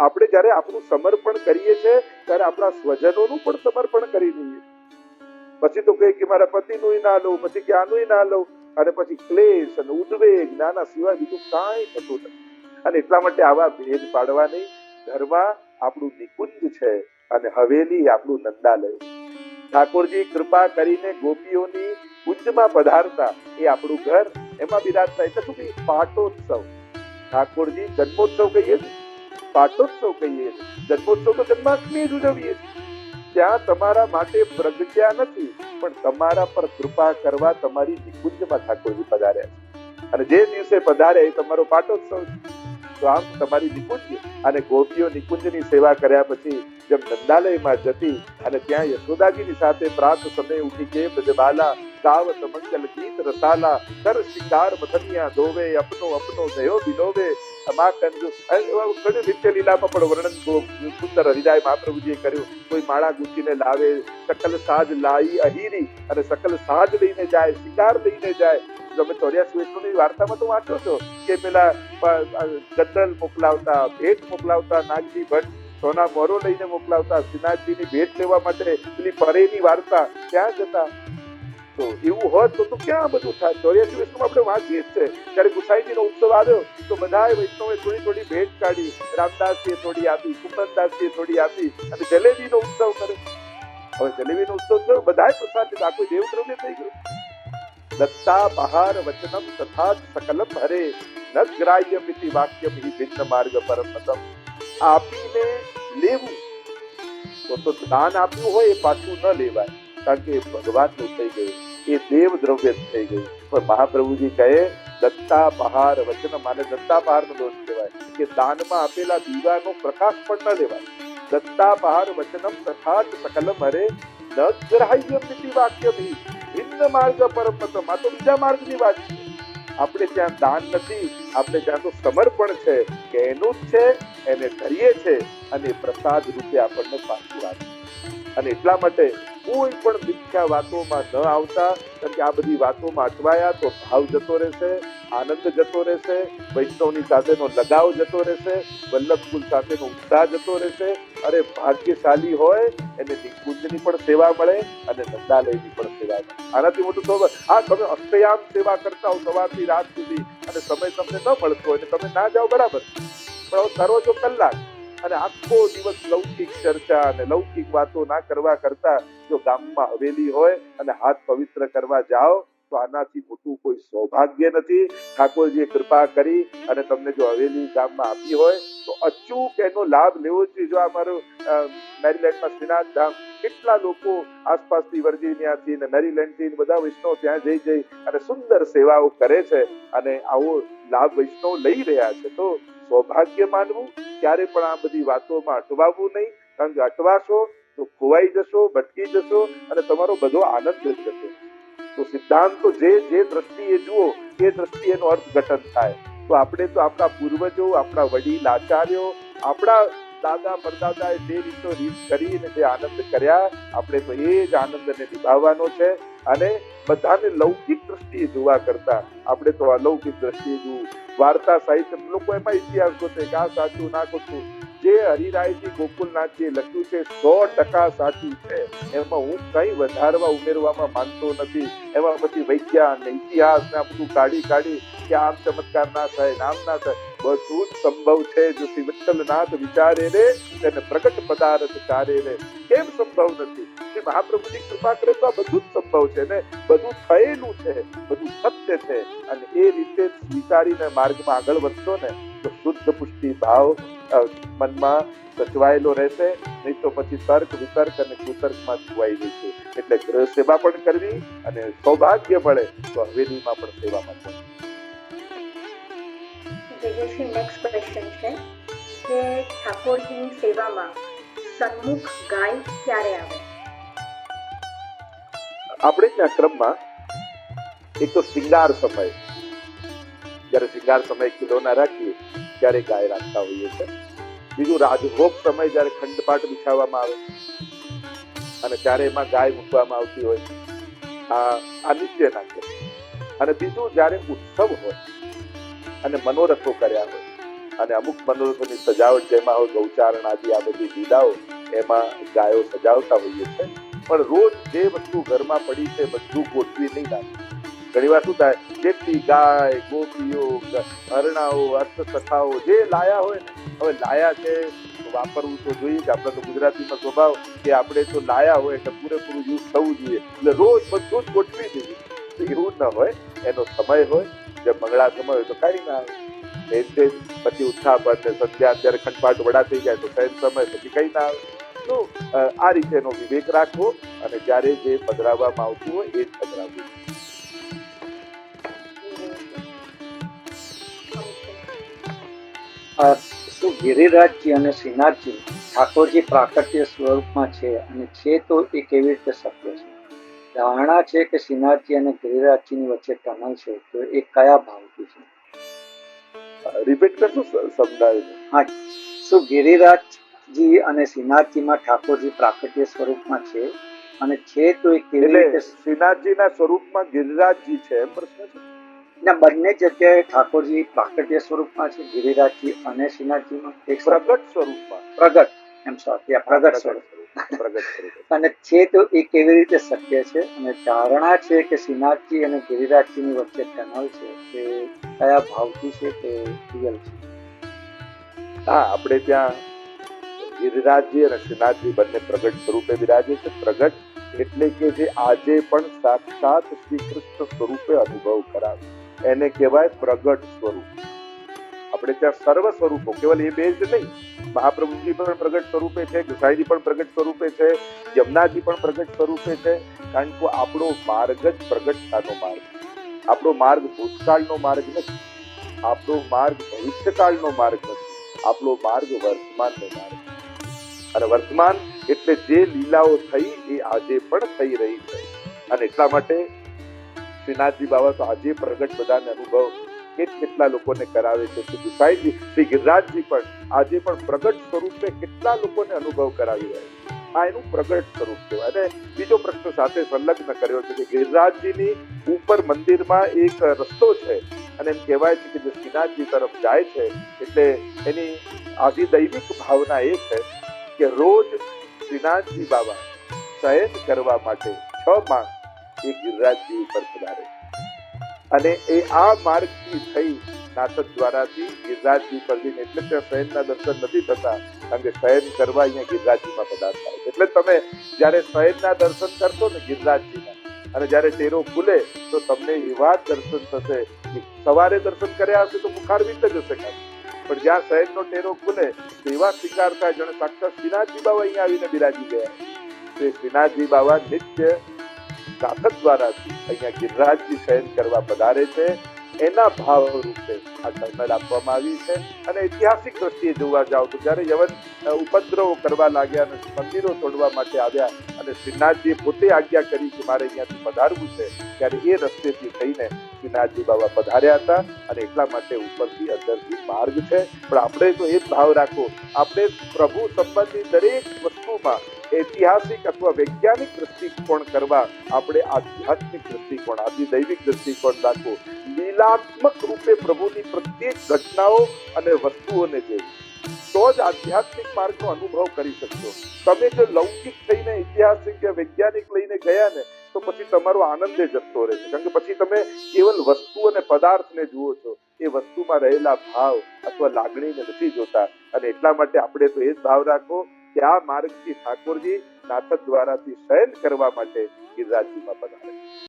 આપણે જયારે આપણું સમર્પણ કરીએ છીએ ત્યારે આપણા સ્વજનોનું પણ સમર્પણ કરી દઈએ. પછી તો કહે કે મારા પતિનું ના લઉં, પછી કે આનું ના લઉં, અને પછી ક્લેશ અને ઉદ્વેગ નાના સિવાય બીજું કાંઈ થતું નથી. અને એટલા માટે આવા ભેદ પાડવા નહીં. ઘરમાં આપણું નિકુંજ છે અને હવેલી આપણું નંદાલય. ઠાકોરજી કૃપા કરીને ગોપીઓની કુંજમાં પધારતા એ આપણું ઘર, એમાં બિરાજતા. એટલે શું કે પાટોત્સવ. ઠાકોરજી જન્મોત્સવ કહીએ છીએ, પાટોત્સવ કહીએ છીએ. જન્મોત્સવ તો જન્માષ્ટમી જ ઉજવીએ છીએ. ત્યાં તમારા માટે પ્રજ્ઞા નથી, પણ તમારા પર કૃપા કરવા તમારી નિકુંજમાં ઠાકોરજી પધાર્યા છે. અને જે દિવસે પધારે એ તમારો પાટોત્સવ છે. તો આમ તમારી નિકુંજ અને ગોપીઓ નિકુંજની સેવા કર્યા પછી જેમ નંદાલયમાં જતી અને ત્યાં યશોદાજીની સાથે પ્રાત સમય ઉઠી કે બ્રજબાલા ગાવત મંગલ ગીત રસાલા કર શિકાર મથનિયા ધોવે અપનો અપનો દયો બિલોવે માખન ઘણી નિત્ય લીલામાં પણ વર્ણન સુંદર હરિરાય મહાપ્રભુજીએ કર્યું. કોઈ માળા ગૂંથીને લાવે, સકલ સાજ લાઈ અહીરી, અને સકલ સાજ લઈને જાય, શિકાર લઈને જાય. તમે 84 વૈષ્ણવની વાર્તામાં તો વાંચો છો કે પેલા ગદ્દલ મોકલાવતા, ભેટ મોકલાવતા, નાગજી ભટ્ટ સોના મોરો લઈને મોકલાવતા, શ્રીનાથજીની ભેટ લેવા માટે પેલી પરેની વાર્તા ત્યાં જતા. તો એવું હોત તો ક્યાં બધું થાય? 84 વૈષ્ણવ આપણે વાંચીએ જ છે. ત્યારે ગુસાઈજીનો ઉત્સવ આવ્યો તો બધા વૈષ્ણવે થોડી થોડી ભેટ કાઢી. રામદાસજીએ થોડી આપી, કુંદનદાસજીએ થોડી આપી, અને જલેબીનો ઉત્સવ કર્યો. હવે જલેબીનો ઉત્સવ થયો, બધા પ્રસાદ લીધા, કોઈ દેવદ્રવ્ય થઈ ગયું. દત્તા બહાર વચનમ તથા સકલમ હરે ન ગ્રાહ્ય મિતિ વાક્યમ હિ ભિન્ન માર્ગ પરમતમ. આપીને લેવું તો દાન આપ્યું હોય એ પાછું ન લેવાય, કારણ કે ભગવાનનું થઈ ગયું, એ દેવ દ્રવ્ય થઈ ગયું. પણ મહાપ્રભુજી કહે દત્તા બહાર વચનમ, માને દત્તા બહારનો દોષ કહેવાય કે દાનમાં આપેલા દીવાનો પ્રકાશ પણ ન લેવાય. દત્તા બહાર વચનમ તથા સકલમ હરે ન ગ્રાહ્ય મિતિ વાક્યમ હિ ભિન્ન માર્ગ પરમતમ. આ તો બીજા માર્ગની વાત છે. આપણે ત્યાં દાન નથી, આપણે ત્યાં તો સમર્પણ છે કે એનું જ છે, એને ધરીએ છે અને પ્રસાદ રૂપે આપણને પાછું આપે. અને એટલા માટે કોઈ પણ મિથ્યા વાતોમાં ન આવતા, કારણ કે આ બધી વાતોમાં અટવાયા તો ભાવ જતો રહેશે, આનંદ જતો રહેશે, વૈષ્ણવની સાથેનો લગાવ જતો રહેશે, વલ્લભકુલ સાથેનો ઉત્સાહ જતો રહેશે. અરે ભાગ્યશાળી હોય એને નિકુંજની પણ સેવા મળે અને નંદાલયની પણ સેવા મળે. આનાથી મોટું તો આ તમે અસ્તયામ સેવા કરતા હો સવારથી રાત સુધી, અને સમય તમને ન મળતો હોય તમે ના જાઓ બરાબર, પણ કરો છો કલાક, અને આખો દિવસ લૌકિક ચર્ચા અને લૌકિક વાતો ના કરવા કરતા જો ગામમાં હવેલી હોય અને હાથ પવિત્ર કરવા જાઓ તો આનાથી મોટું કોઈ સૌભાગ્ય નથી. ઠાકોરજીએ કૃપા કરી અને તમને જો હવેલી ગામમાં આપી હોય તો અચૂક એનો લાભ લેવો જોઈએ. જો અમારું મેરીલેન્ડમાં શ્રીનાથ ધામ, કેટલા લોકો આસપાસથી વર્જિનિયાથી ને મેરીલેન્ડથી બધા વૈષ્ણવ ત્યાં જઈ અને સુંદર સેવાઓ કરે છે, અને આવો લાભ વૈષ્ણવ લઈ રહ્યા છે. તો સૌભાગ્ય માનવું, ક્યારે પણ આ બધી વાતોમાં અટવાવું નહીં, કારણ કે અટવાશો તો ખોવાઈ જશો, ભટકી જશો અને તમારો બધો આનંદ જ જશે. તો સિદ્ધાંતો જે દ્રષ્ટિએ જુઓ એ દ્રષ્ટિએ એનો અર્થઘટન થાય. તો આપણે તો આપણા પૂર્વજો, આપણા વડીલ આચાર્યો, આપણા દાદા પરદાદાએ જે રીત કરીને જે આનંદ કર્યા, આપણે તો એ જ આનંદને નિભાવવાનો છે. અને બધાને લૌકિક દ્રષ્ટિએ જોવા કરતા આપણે તો અલૌકિક દ્રષ્ટિએ જોવું. વાર્તા સાહિત્ય લોકો એમાં ઇતિહાસ ગોતે કે આ સાચું ના ખોટું. જે હરિરાયજી ગોકુલનાથજીએ લખ્યું છે 100% સાચું છે, એમાં હું કઈ વધારવા ઉમેરવામાં માનતો નથી. એમાં પછી વૈજ્ઞાન ને ઇતિહાસ ને આ બધું કાઢી કે આમ ચમત્કાર ના થાય, આમ ના થાય, બધું જ સંભવ છે. જો શ્રી વિઠ્ઠલનાથ વિચારે રે તેને પ્રગટ પદાર્થ ચારે રે. કેમ સંભવ નથી? શ્રી મહાપ્રભુની કૃપા કરે તો આ બધું જ સંભવ છે ને, બધું થયેલું છે, બધું સત્ય છે. અને એ રીતે સ્વીકારીને માર્ગમાં આગળ વધશો ને તો શુદ્ધ પુષ્ટિ ભાવ મનમાં સચવાયેલો રહેશે. નહીં તો પછી તર્ક વિતર્ક અને કુતર્કમાં છુવાઈ જશે. એટલે ગૃહ સેવા પણ કરવી અને સૌભાગ્ય મળે તો હવેલીમાં પણ સેવામાં કરવી. નેક્સ્ટ ક્વેશ્ચન છે કે ઠાકોરજીની સેવામાં સન્મુખ ગાય ક્યારે આવે? આપણે ત્યાં ક્રમમાં એક તો શૃંગાર સમય, જયારે શૃંગાર સમય ખીલોના રાખીએ ત્યારે ગાય રાખતા હોઈએ છે. બીજું રાજભોગ સમય, જયારે ખંડપાટ બિછાવવામાં આવે અને ત્યારે એમાં ગાય મૂકવામાં આવતી હોય, આ નિત્યના છે. અને બીજું જયારે ઉત્સવ હોય અને મનોરથો કર્યા હોય અને અમુક મનોરથોની સજાવટ જેમાં હોય ગૌચારણ આદિ આ બધી લીલાઓ એમાં ગાયો સજાવતા હોઈએ છે. પણ રોજ જે વસ્તુ ઘરમાં પડી છે બધું ગોઠવી નહીં નાખે. ઘણી વાર શું થાય, જેટલી ગાય ગોપીઓ હરણાઓ અર્થકથાઓ જે લાયા હોય ને, હવે લાયા છે તો વાપરવું તો જોઈએ કે આપણે તો ગુજરાતીમાં સ્વભાવ કે આપણે તો લાયા હોય એટલે પૂરેપૂરું યુઝ થવું જોઈએ, એટલે રોજ બધું જ ગોઠવી દઈએ. એવું ન હોય, એનો સમય હોય, જે મંગળા સમય હોય તો કઈ ના આવે, પછી ઉત્થાપન સંધ્યા અત્યારે ખંડપાઠ વડા થઈ જાય તો શયન સમય પછી કઈ ના આવે. તો આ રીતે એનો વિવેક રાખવો અને જ્યારે જે પધરાવવામાં આવતું હોય એ જ પધરાવવું. શું ગિરિરાજજી અને શ્રીનાથજી ઠાકોરજી પ્રાકટ્ય સ્વરૂપમાં છે, અને છે તો એ કેવી રીતે શક્ય છે? ધારણા છે કે શ્રીનાથજી અને ગિરિરાજજીની વચ્ચે ટનલ છે, તો એ કયા ભાવથી છે? રિપીટ કરશો સમજાયું? હા, શું ગિરિરાજજી અને શ્રીનાથજીમાં ઠાકોરજી પ્રાકટ્ય સ્વરૂપમાં છે, અને છે તો એ કેવી રીતે? શ્રીનાથજીના સ્વરૂપમાં ગિરિરાજજી છે એમ પ્રશ્ન છે? ના, બંને જગ્યાએ ઠાકોરજી પ્રાકટ્ય સ્વરૂપમાં છે, ગિરિરાજજી અને શ્રીનાથજીમાં એક પ્રગટ સ્વરૂપમાં. પ્રગટ પ્રગટ સ્વરૂપ. અને છે તો એ કેવી રીતે શક્ય છે? અને ધારણા છે કે શ્રીનાથજી અને ગિરિરાજજીની વચ્ચે ટનલ છે, તે કયા ભાવથી છે કે રિયલ છે? હા, આપણે ત્યાં ગિરિરાજજી અને શ્રીનાથજી બંને પ્રગટ સ્વરૂપે બિરાજે છે. પ્રગટ એટલે કે જે આજે પણ સાક્ષાત શ્રી કૃષ્ણ સ્વરૂપે અનુભવ કરાવે એને કહેવાય પ્રગટ સ્વરૂપ. આપણે ત્યાં સર્વ સ્વરૂપો, કેવલ એ બે જ નહીં, મહાપ્રભુજી પણ પ્રગટ સ્વરૂપે છે, ગુસાઈજી પણ પ્રગટ સ્વરૂપે છે, યમુનાજી પણ પ્રગટ સ્વરૂપે છે. કારણ કે આપણો માર્ગ જ પ્રગટતાનો માર્ગ. આપણો માર્ગ ભૂતકાળનો માર્ગ નથી, આપણો માર્ગ ભવિષ્યકાળનો માર્ગ નથી, આપણો માર્ગ વર્તમાનનો માર્ગ. અને વર્તમાન એટલે જે લીલાઓ થઈ એ આજે પણ થઈ રહી છે. અને એટલા માટે શ્રીનાથજી બાબા તો આજે પ્રગટ બધાને અનુભવ કેટલા લોકોને કરાવે છે. શ્રી ગુસાઈજી, શ્રી ગિરિરાજજી પણ આજે પણ પ્રગટ સ્વરૂપે કેટલા લોકોને અનુભવ કરાવી રહ્યા છે. આ એનું પ્રગટ સ્વરૂપ છે. અને બીજો પ્રશ્ન સાથે સંલગ્ન કર્યો છે કે ગિરિરાજજીની ઉપર મંદિરમાં એક રસ્તો છે અને એમ કહેવાય છે કે જે શ્રીનાથજી તરફ જાય છે, એટલે એની આધિદૈવિક ભાવના એ છે કે રોજ શ્રીનાથજી બાબા શયન કરવા માટે 6 માસ એ ગિરિરાજજી ઉપર પધારે અને એ આ માર્ગથી થઈ નાટક દ્વારાથી ગિરિરાજજી પર જઈને, એટલે ત્યાં શયનના દર્શન નથી થતા, કારણ કે શયન કરવા અહીંયા ગિરિરાજજીમાં પધારતા હોય. એટલે તમે જયારે શયનના દર્શન કરશો ને ગિરિરાજજીના, અને જયારે ટેરો ખુલે તો તમને એવા જ દર્શન થશે કે સવારે દર્શન કર્યા હશે તો મુખારવિંદ જ હશે કાંઈ, પણ જ્યાં શયનનો ટેરો ખુલે તો એવા સ્વીકાર થાય જાણે સાક્ષાત શ્રીનાથજી બાબા અહીંયા આવીને બિરાજી ગયા. તે શ્રીનાથજી બાબા નિત્ય નાટક દ્વારાથી અહીંયા ગિરિરાજજી શયન કરવા પધારે છે. એના ભાવ રૂપે આ ટનલ આપવામાં આવી છે. અને ઐતિહાસિક દ્રષ્ટિએ જોવા જાવ તો જયારે યવન ઉપદ્રવો કરવા લાગ્યા અને મંદિરો તોડવા માટે આવ્યા અને શ્રીનાથજીએ પોતે આજ્ઞા કરી કે મારે અહીંયાથી પધારવું છે, ત્યારે એ રસ્તેથી થઈને શ્રીનાથજી બાબા પધાર્યા હતા. અને એટલા માટે ઉપરથી અંદરથી માર્ગ છે. પણ આપણે તો એ જ ભાવ રાખો, આપણે પ્રભુ સંબંધી દરેક વસ્તુમાં ઐતિહાસિક અથવા વૈજ્ઞાનિક દ્રષ્ટિકોણ કરવા આપણે આધ્યાત્મિક દ્રષ્ટિકોણ, આદિદૈવિક દ્રષ્ટિકોણ રાખવો. લીલાત્મક રૂપે પ્રભુની પ્રત્યેક ઘટનાઓ અને વસ્તુઓને જોવી તો જ આધ્યાત્મિક માર્ગનો અનુભવ કરી શકશો. તમે જો લૌકિક થઈને ઐતિહાસિક કે વૈજ્ઞાનિક લઈને ગયા ને તો પછી તમારો આનંદ જતો રહે છે. કારણ કે પછી તમે કેવલ વસ્તુ અને પદાર્થને જુઓ છો, એ વસ્તુમાં રહેલા ભાવ અથવા લાગણીને નથી જોતા. અને એટલા માટે આપણે તો એ જ ભાવ રાખવો કે આ માર્ગથી ઠાકોરજી નાટક દ્વારાથી શયન કરવા માટે ગિરિરાજજીમાં પધારે.